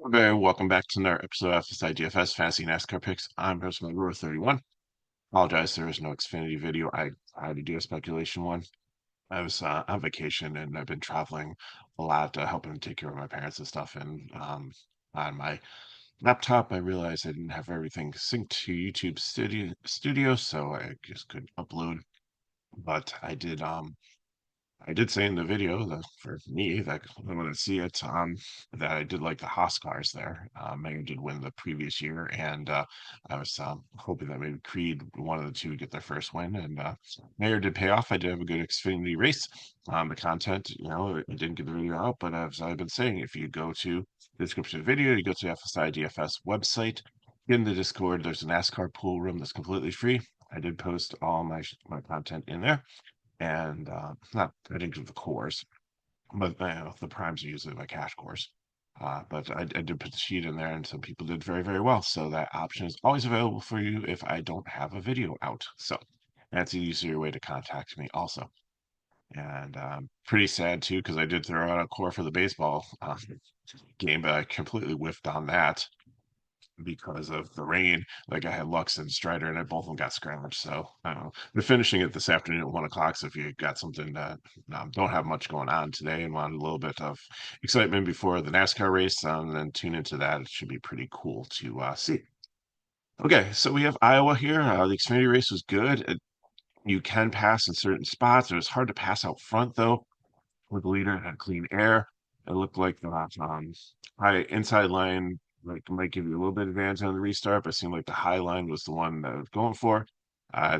Okay, welcome back to another episode of FSI DFS Fantasy NASCAR Picks. I'm host member 31. Apologize, there was no Xfinity video. I had to do a speculation one. I was on vacation and I've been traveling a lot, helping take care of my parents and stuff. And on my laptop, I realized I didn't have everything synced to YouTube Studio, so I just couldn't upload. But I did say in the video that for me that I want to see it that I did like the Haas cars there. Mayer did win the previous year, and I was hoping that maybe Creed, one of the two, would get their first win. And Mayer did pay off. I did have a good Xfinity race. The content, I didn't get the video out, but as I've been saying, if you go to the description of the video, you go to the FSI DFS website. In the Discord, there's a NASCAR pool room that's completely free. I did post all my content in there and not I didn't do the cores, but the primes are usually my cash cores. But I did put the sheet in there, and some people did very, very well. So that option is always available for you if I don't have a video out. So that's an easier way to contact me also. And pretty sad too, because I did throw out a core for the baseball game, but I completely whiffed on that because of the rain. Like I had Lux and Strider, and both of them got scratched. So I don't know. They're finishing it this afternoon at 1 o'clock. So if you got something that don't have much going on today and want a little bit of excitement before the NASCAR race, then tune into that. It should be pretty cool to see. Okay, so we have Iowa here. The Xfinity race was good. You can pass in certain spots. It was hard to pass out front though. With the leader, it had clean air. It looked like the high inside line like might give you a little bit of advantage on the restart, but it seemed like the high line was the one that I was going for.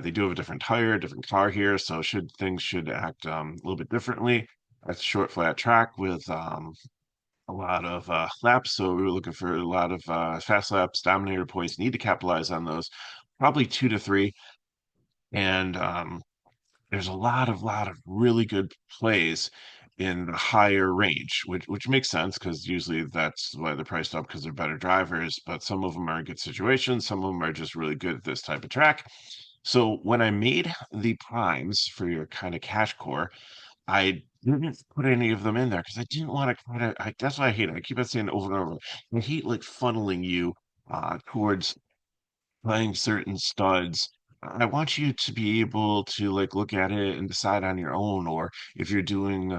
They do have a different tire, different car here, so things should act a little bit differently. It's a short flat track with a lot of laps, so we were looking for a lot of fast laps, dominator points. Need to capitalize on those, probably 2 to 3, and there's a lot of really good plays in the higher range, which makes sense because usually that's why they're priced up because they're better drivers. But some of them are in good situations, some of them are just really good at this type of track. So when I made the primes for your kind of cash core, I didn't put any of them in there because I didn't want to try to. That's why I hate it. I keep on saying it over and over. I hate like funneling you towards playing certain studs. I want you to be able to like look at it and decide on your own, or if you're doing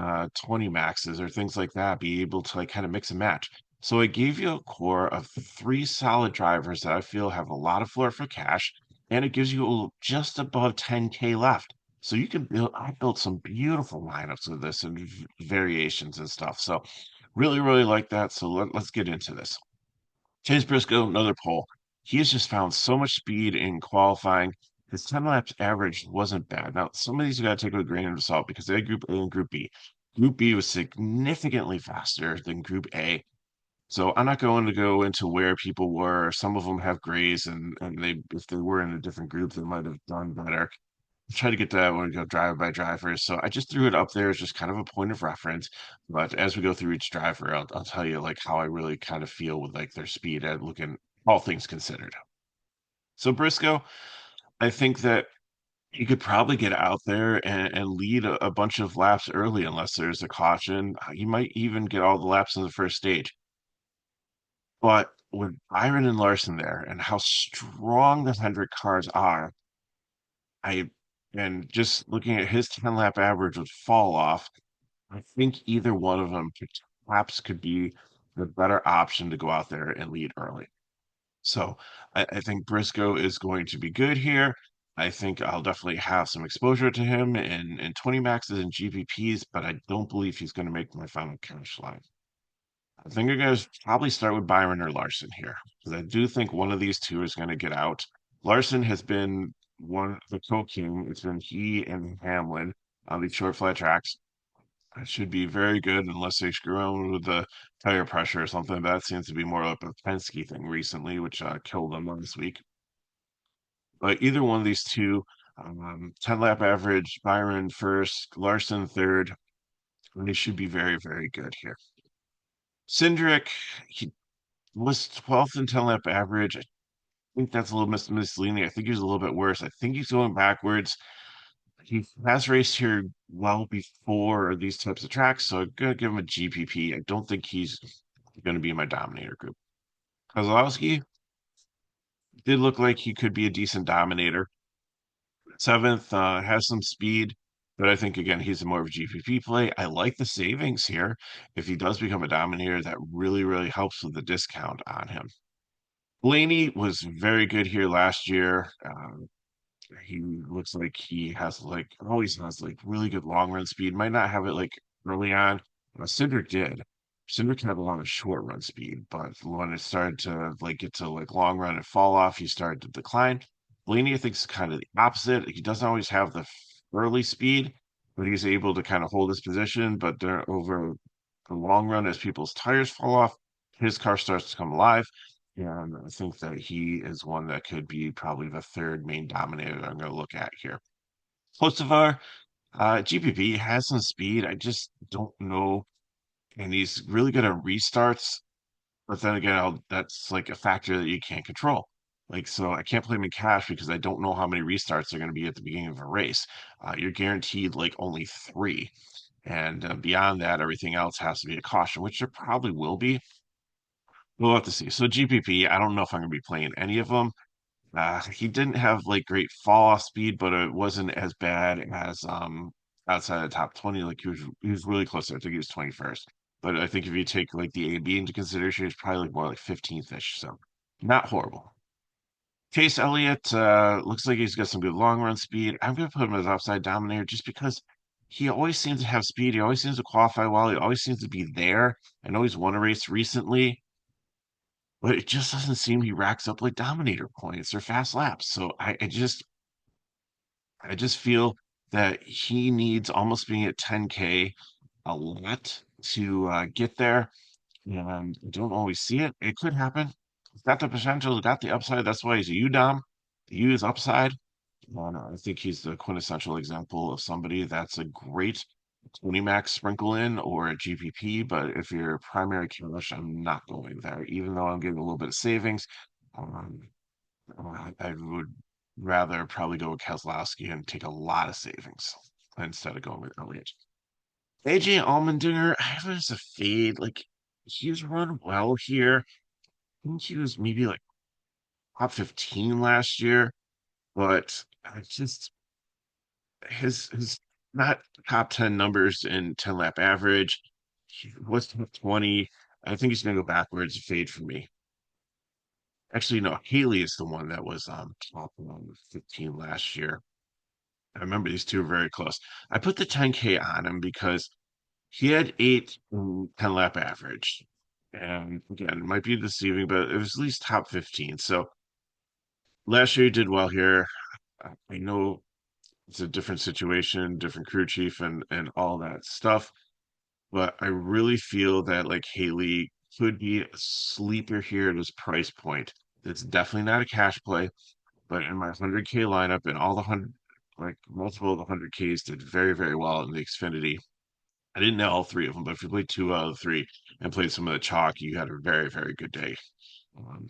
20 maxes or things like that, be able to like kind of mix and match. So I gave you a core of three solid drivers that I feel have a lot of floor for cash, and it gives you just above 10K left. So you can build, I built some beautiful lineups with this and variations and stuff. So really, really like that. So let's get into this. Chase Briscoe, another pole. He has just found so much speed in qualifying. His 10 laps average wasn't bad. Now, some of these you got to take with a grain of salt because they had Group A and Group B. Group B was significantly faster than Group A. So I'm not going to go into where people were. Some of them have grays, and they if they were in a different group, they might have done better. Try to get that one go driver by drivers. So I just threw it up there as just kind of a point of reference. But as we go through each driver, I'll tell you like how I really kind of feel with like their speed at looking all things considered. So Briscoe, I think that he could probably get out there and lead a bunch of laps early unless there's a caution. He might even get all the laps in the first stage. But with Byron and Larson there and how strong the Hendrick cars are, I and just looking at his 10 lap average would fall off. I think either one of them perhaps could be the better option to go out there and lead early. So I think Briscoe is going to be good here. I think I'll definitely have some exposure to him in 20 maxes and GPPs, but I don't believe he's going to make my final cash line. I think I'm going to probably start with Byron or Larson here because I do think one of these two is going to get out. Larson has been one the co-king. It's been he and Hamlin on these short flat tracks. It should be very good unless they screw around with the tire pressure or something. That seems to be more like a Penske thing recently, which killed them last week. But either one of these two, 10 lap average, Byron first, Larson third, they should be very, very good here. Cindric, he was 12th in 10 lap average. I think that's a little misleading. I think he's a little bit worse. I think he's going backwards. He has raced here well before these types of tracks, so I'm gonna give him a GPP. I don't think he's going to be my dominator group. Kozlowski did look like he could be a decent dominator. Seventh, has some speed, but I think again he's more of a GPP play. I like the savings here. If he does become a dominator, that really, really helps with the discount on him. Blaney was very good here last year. He looks like he has like always has like really good long run speed. Might not have it like early on. Cindric did. Cindric had a lot of short run speed, but when it started to like get to like long run and fall off, he started to decline. Blaney, I think, is kind of the opposite. He doesn't always have the early speed, but he's able to kind of hold his position. But over the long run, as people's tires fall off, his car starts to come alive. And I think that he is one that could be probably the third main dominator I'm going to look at here. Kosovar, GPP has some speed. I just don't know. And he's really good at restarts. But then again, that's like a factor that you can't control. Like, so I can't play him in cash because I don't know how many restarts are going to be at the beginning of a race. You're guaranteed like only three. And beyond that, everything else has to be a caution, which there probably will be. We'll have to see. So GPP, I don't know if I'm going to be playing any of them. He didn't have like great fall off speed, but it wasn't as bad as outside the top 20. Like he was really close. I think he was 21st. But I think if you take like the A B into consideration, it's probably like more like 15th-ish. So not horrible. Chase Elliott looks like he's got some good long run speed. I'm gonna put him as upside dominator just because he always seems to have speed. He always seems to qualify well. He always seems to be there. I know he's won a race recently, but it just doesn't seem he racks up like dominator points or fast laps. So I just feel that he needs almost being at 10K a lot to get there, and I don't always see it. It could happen. He's got the potential, he's got the upside. That's why he's a UDOM. The U is upside. And I think he's the quintessential example of somebody that's a great 20 max sprinkle in or a GPP. But if you're primary cash, I'm not going there, even though I'm getting a little bit of savings. Um, I would rather probably go with Keselowski and take a lot of savings instead of going with Elliott. AJ Allmendinger, I have it as a fade. Like he's run well here. I think he was maybe like top 15 last year, but I just his not top 10 numbers in 10 lap average. He was top 20. I think he's gonna go backwards, fade for me. Actually, no, Haley is the one that was top 15 last year. I remember these two are very close. I put the 10K on him because he had 10 lap average. And again, it might be deceiving, but it was at least top 15. So last year he did well here. I know it's a different situation, different crew chief and all that stuff, but I really feel that like Haley could be a sleeper here at his price point. It's definitely not a cash play. But in my 100K lineup and all the 100, like multiple of the 100Ks did very, very well in the Xfinity. I didn't know all three of them, but if you played two out of the three and played some of the chalk, you had a very, very good day. Um,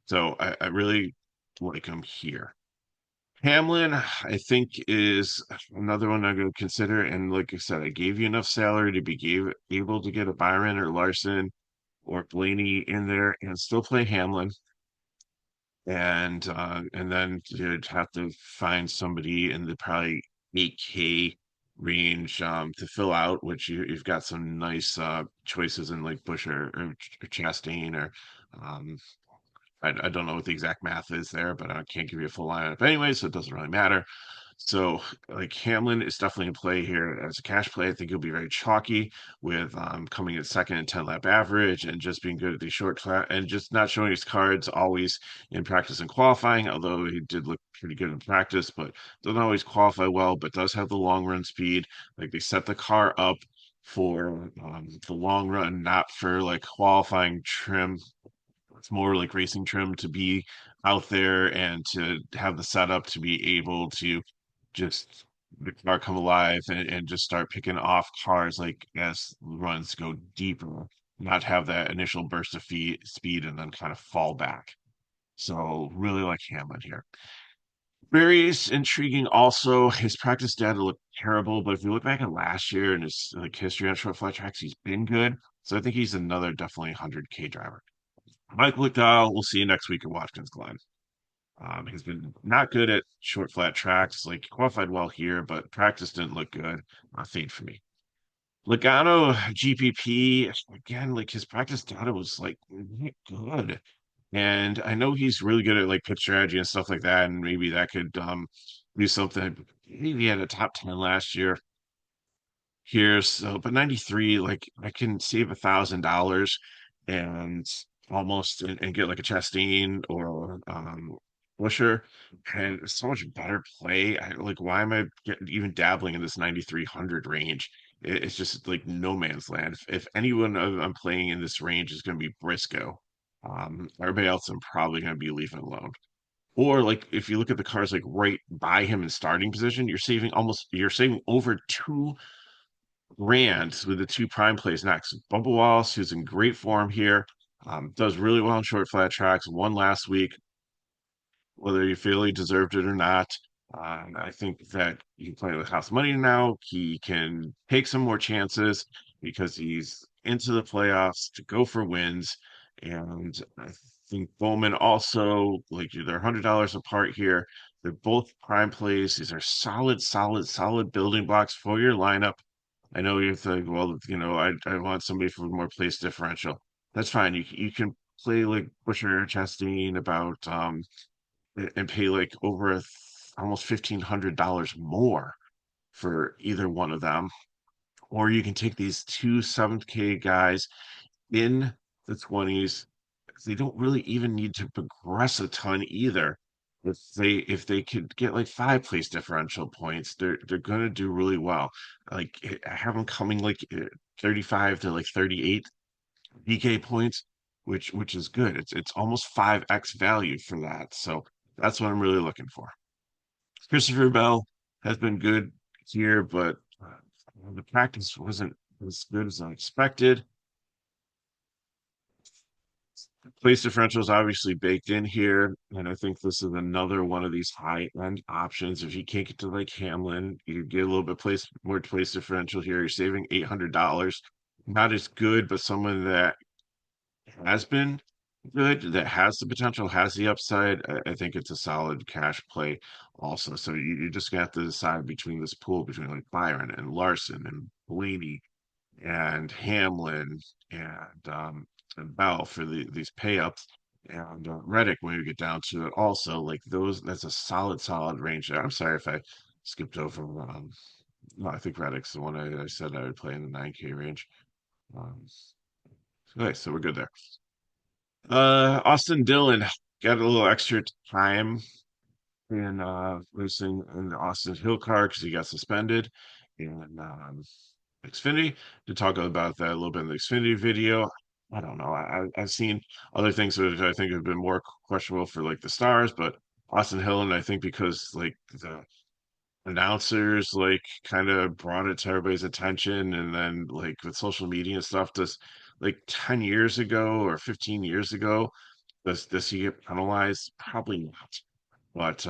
so I really like him here. Hamlin, I think, is another one I'm going to consider. And like I said, I gave you enough salary to be able to get a Byron or Larson or Blaney in there and still play Hamlin. And then you'd have to find somebody in the probably 8K range to fill out, which you've got some nice choices in like Bush or Chastain or um, I don't know what the exact math is there, but I can't give you a full lineup anyway, so it doesn't really matter. So, like Hamlin is definitely in play here as a cash play. I think he'll be very chalky with coming in second and 10 lap average and just being good at the short track and just not showing his cards always in practice and qualifying, although he did look pretty good in practice, but doesn't always qualify well, but does have the long run speed. Like they set the car up for the long run, not for like qualifying trim. It's more like racing trim to be out there and to have the setup to be able to just the car come alive and just start picking off cars like as runs go deeper, not have that initial burst of speed and then kind of fall back. So really like Hamlin here. Very intriguing also. His practice data looked terrible, but if you look back at last year and his like history on short flat tracks, he's been good. So I think he's another definitely 100K driver. Mike McDowell, we'll see you next week at Watkins Glen. He's been not good at short, flat tracks. Like he qualified well here, but practice didn't look good. Fade for me. Logano GPP again, like his practice data was like not good. And I know he's really good at like pitch strategy and stuff like that, and maybe that could do something. Maybe he had a top 10 last year here. So, but 93, like I can save $1,000 and almost and get like a Chastain or Busher, and it's so much better play. Like, why am I even dabbling in this 9,300 range? It's just like no man's land. If anyone I'm playing in this range is going to be Briscoe, everybody else I'm probably going to be leaving alone. Or like if you look at the cars like right by him in starting position, you're saving over 2 grand with the two prime plays next. Bubba Wallace, who's in great form here, does really well in short flat tracks. Won last week, whether you feel he deserved it or not. I think that he play with house money now. He can take some more chances because he's into the playoffs to go for wins. And I think Bowman also, like they're $100 apart here. They're both prime plays. These are solid, solid, solid building blocks for your lineup. I know you think, well, I want somebody for more place differential. That's fine. You can play like Busher or Chastain about and pay like over almost $1,500 more for either one of them. Or you can take these two 7K guys in the 20s. They don't really even need to progress a ton either. If they could get like 5 place differential points, they're gonna do really well. Like I have them coming like 35 to like 38 DK points, which is good. It's almost 5x value for that. So that's what I'm really looking for. Christopher Bell has been good here, but the practice wasn't as good as I expected. Place differential is obviously baked in here, and I think this is another one of these high end options. If you can't get to like Hamlin, you get a little bit more place differential here. You're saving $800. Not as good, but someone that has been good, that has the potential, has the upside. I think it's a solid cash play also. So you just got to decide between this pool between like Byron and Larson and Blaney and Hamlin and Bell for these pay ups. And Reddick, when we get down to it, also like those, that's a solid range there. I'm sorry if I skipped over. No, I think Reddick's the one I said I would play in the 9K range. Um, okay, so we're good there. Austin Dillon got a little extra time in racing in the Austin Hill car because he got suspended in Xfinity. To talk about that a little bit in the Xfinity video. I don't know. I've seen other things that I think have been more questionable for like the stars, but Austin Hill, and I think because like the announcers like kind of brought it to everybody's attention, and then like with social media and stuff, does like 10 years ago or 15 years ago, does he get penalized? Probably not. But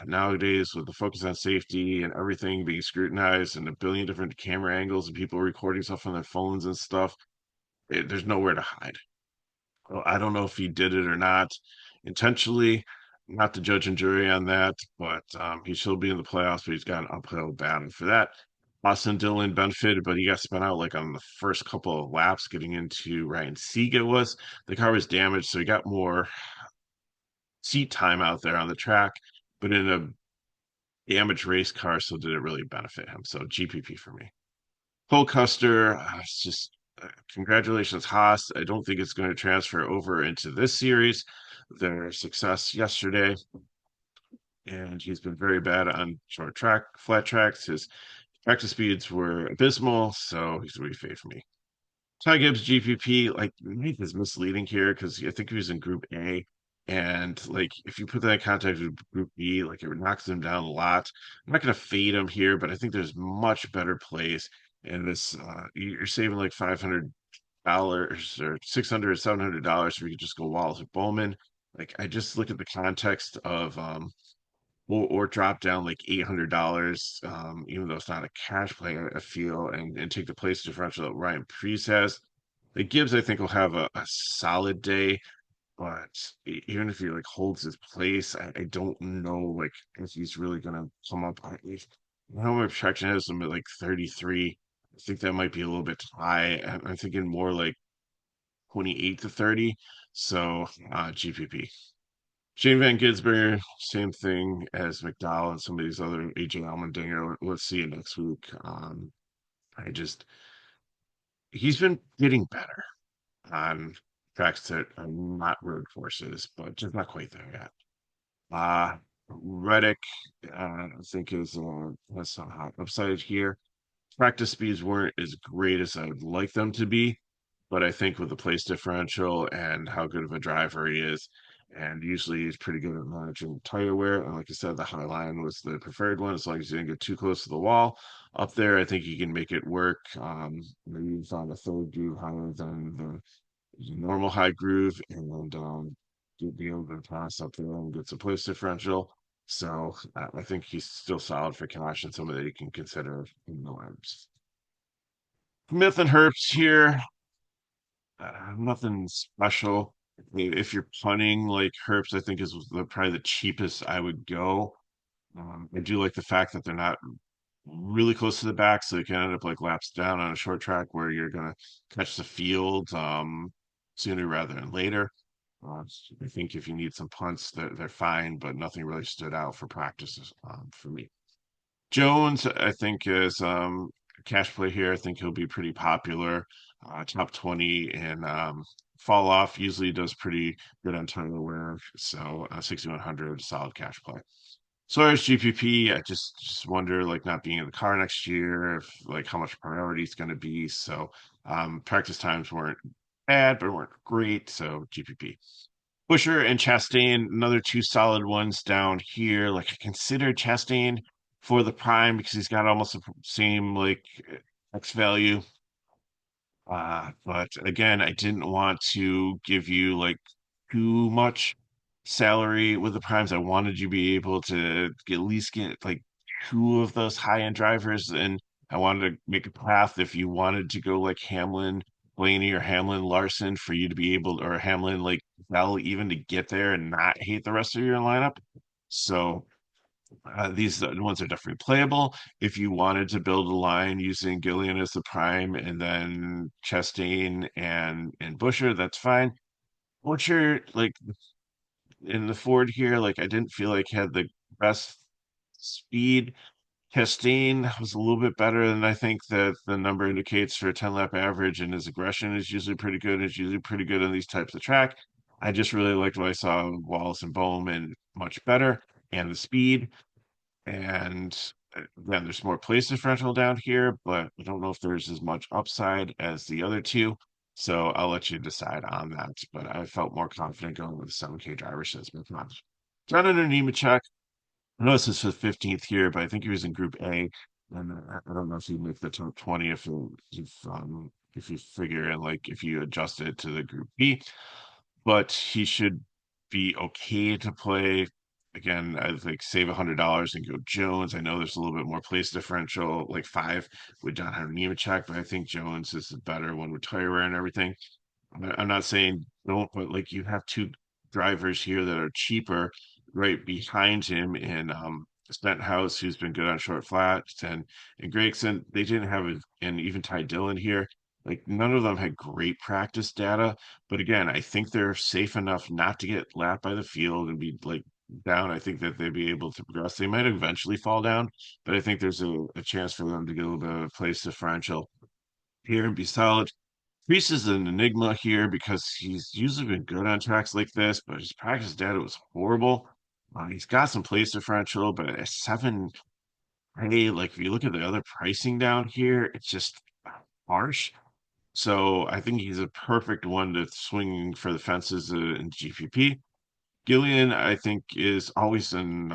nowadays, with the focus on safety and everything being scrutinized and a billion different camera angles and people recording stuff on their phones and stuff, there's nowhere to hide. Well, I don't know if he did it or not intentionally. Not the judge and jury on that, but he should be in the playoffs, but he's got an uphill battle for that. Austin Dillon benefited, but he got spun out like on the first couple of laps getting into Ryan Siega was. The car was damaged, so he got more seat time out there on the track, but in a damaged race car, so did it really benefit him? So GPP for me. Cole Custer, it's just congratulations, Haas. I don't think it's going to transfer over into this series. Their success yesterday, and he's been very bad on short track, flat tracks. His practice speeds were abysmal, so he's a refade for me. Ty Gibbs GPP, like Nate is misleading here because I think he was in Group A, and like if you put that in context with Group B, like it knocks him down a lot. I'm not going to fade him here, but I think there's much better plays. And this, you're saving like $500 or 600 or $700 if you could just go Wallace or Bowman. Like I just look at the context of or drop down like $800, even though it's not a cash play, I feel, and take the place differential that Ryan Preece has. Like Gibbs, I think will have a solid day, but even if he like holds his place, I don't know like if he's really gonna come up. I know my projection has him at like 33. I think that might be a little bit high. I'm thinking more like 28 to 30. So GPP. Shane Van Gisbergen, same thing as McDowell and some of these other AJ Allmendinger. Let's see you next week. I just he's been getting better on tracks that are not road courses, but just not quite there yet. Reddick, I think is has some hot upside here. Practice speeds weren't as great as I would like them to be, but I think with the place differential and how good of a driver he is, and usually he's pretty good at managing tire wear. And like I said, the high line was the preferred one as long as you didn't get too close to the wall. Up there, I think he can make it work. Maybe he's on a third groove higher than the normal high groove, and be able to pass up there and get some place differential. So I think he's still solid for cash and somebody that you can consider in the labs. Smith and Herbst here, nothing special. If you're punting like Herbst, I think is probably the cheapest I would go. I do like the fact that they're not really close to the back, so you can end up like laps down on a short track where you're gonna catch the field sooner rather than later. Uh, I think if you need some punts, they're fine, but nothing really stood out for practices for me. Jones, I think, is cash play here. I think he'll be pretty popular. Top 20 and fall off usually does pretty good on tire wear. So 6,100, solid cash play. So as GPP, I just wonder, like not being in the car next year, if like how much priority is going to be. So practice times weren't bad, but weren't great. So GPP. Busher and Chastain, another two solid ones down here. Like I consider Chastain for the prime because he's got almost the same like X value. But again, I didn't want to give you like too much salary with the primes. I wanted you to be able to at least get like two of those high-end drivers, and I wanted to make a path if you wanted to go like Hamlin, Blaney, or Hamlin Larson for you to be able, or Hamlin like Bell even to get there and not hate the rest of your lineup. So these ones are definitely playable. If you wanted to build a line using Gillian as the prime and then Chastain and Busher, that's fine. Butcher, like in the Ford here, like I didn't feel like had the best speed. Chastain was a little bit better than I think that the number indicates for a 10 lap average, and his aggression is usually pretty good. It's usually pretty good on these types of track. I just really liked what I saw Wallace and Bowman much better, and the speed. And then there's more place differential down here, but I don't know if there's as much upside as the other two. So I'll let you decide on that. But I felt more confident going with the 7K driver since my match. John under Nemechek. I know this is his 15th here, but I think he was in Group A. And I don't know if he'd make the top 20 if you figure in like if you adjust it to the Group B, but he should be okay to play. Again, I think save $100 and go Jones. I know there's a little bit more place differential, like five with John Hunter Nemechek, but I think Jones is the better one with tire wear and everything. I'm not saying don't, but like you have two drivers here that are cheaper right behind him in Stenhouse, who's been good on short flats, and Gregson. They didn't have it, and even Ty Dillon here. Like none of them had great practice data, but again, I think they're safe enough not to get lapped by the field and be like down. I think that they'd be able to progress. They might eventually fall down, but I think there's a chance for them to get a little bit of a place differential here and be solid. Reese is an enigma here because he's usually been good on tracks like this, but his practice data was horrible. He's got some place differential, but at seven, hey, like if you look at the other pricing down here, it's just harsh. So I think he's a perfect one to swing for the fences in GPP. Gillian, I think, is always in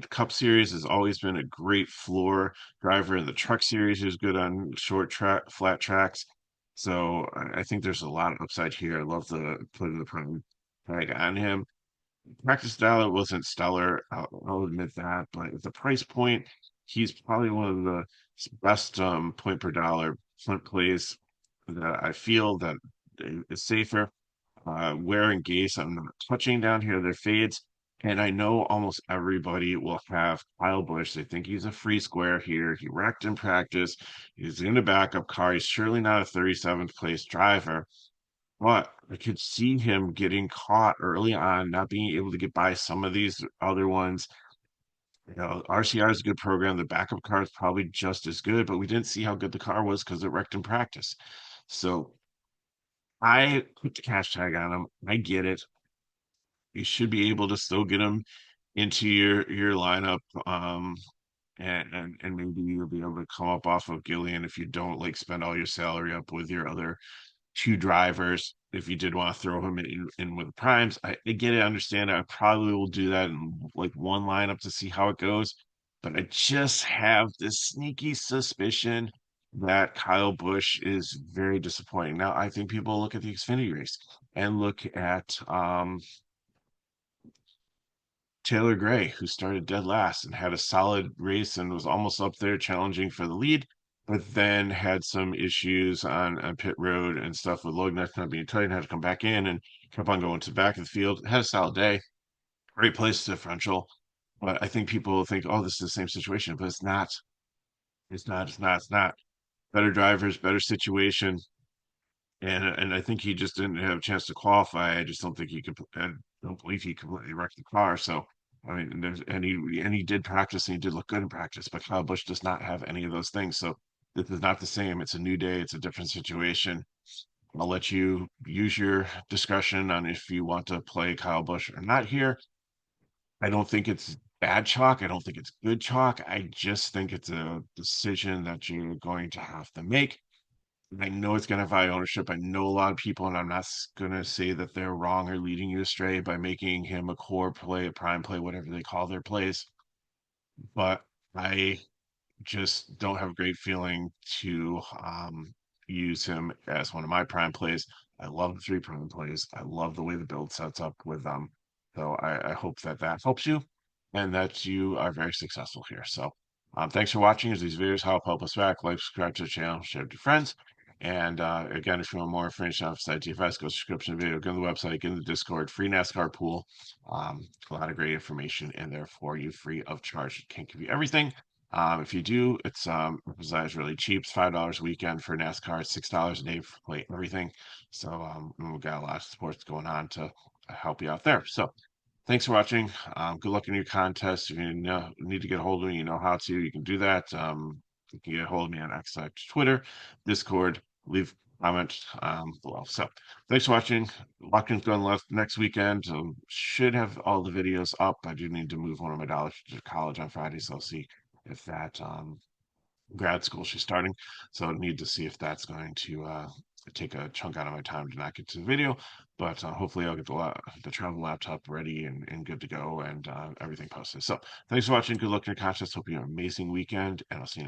Cup Series has always been a great floor driver in the Truck Series who's good on short track, flat tracks. So I think there's a lot of upside here. I love the putting the prime tag on him. Practice style wasn't stellar. I'll admit that, but at the price point, he's probably one of the best point per dollar front plays that I feel that is safer. Wearing Gase, I'm not touching down here. Their fades. And I know almost everybody will have Kyle Busch. They think he's a free square here. He wrecked in practice. He's in a backup car. He's surely not a 37th place driver. But I could see him getting caught early on, not being able to get by some of these other ones. RCR is a good program. The backup car is probably just as good, but we didn't see how good the car was because it wrecked in practice. So I put the cash tag on him. I get it. You should be able to still get him into your lineup. And maybe you'll be able to come up off of Gillian if you don't like spend all your salary up with your other two drivers. If you did want to throw him in with the primes, I get it, I understand. I probably will do that in like one lineup to see how it goes. But I just have this sneaky suspicion that Kyle Busch is very disappointing. Now, I think people look at the Xfinity race and look at Taylor Gray, who started dead last and had a solid race and was almost up there challenging for the lead, but then had some issues on pit road and stuff with lug nuts not being tight and had to come back in and kept on going to the back of the field. Had a solid day, great place differential. But I think people think, oh, this is the same situation, but it's not. It's not. It's not. It's not. Better drivers, better situation. And I think he just didn't have a chance to qualify. I just don't think he could. I don't believe he completely wrecked the car. So I mean, and he did practice and he did look good in practice. But Kyle Busch does not have any of those things. So this is not the same. It's a new day. It's a different situation. I'll let you use your discretion on if you want to play Kyle Busch or not here. I don't think it's bad chalk. I don't think it's good chalk. I just think it's a decision that you're going to have to make. I know it's going to have high ownership. I know a lot of people, and I'm not going to say that they're wrong or leading you astray by making him a core play, a prime play, whatever they call their plays. But I just don't have a great feeling to use him as one of my prime plays. I love the three prime plays. I love the way the build sets up with them. So I hope that that helps you and that you are very successful here. So thanks for watching. As these videos help us back, like, subscribe to the channel, share with your friends. And again, if you want more information on FSidfs, DFS, go to the description video, go to the website, get in the Discord, free NASCAR pool. A lot of great information in there for you, free of charge. Can't give you everything. If you do, it's really cheap. It's $5 a weekend for NASCAR, $6 a day for play everything. So we've got a lot of sports going on to help you out there. So thanks for watching. Good luck in your contest. If you need to get a hold of me, you know how to. You can do that. You can get a hold of me on X, Twitter, Discord. Leave a comment below. So thanks for watching. Locking's going left next weekend. Should have all the videos up. I do need to move one of my daughters to college on Friday, so I'll see if that grad school she's starting. So I need to see if that's going to take a chunk out of my time to not get to the video. But hopefully I'll get the travel laptop ready and good to go and everything posted. So thanks for watching. Good luck in your contest. Hope you have an amazing weekend, and I'll see you next.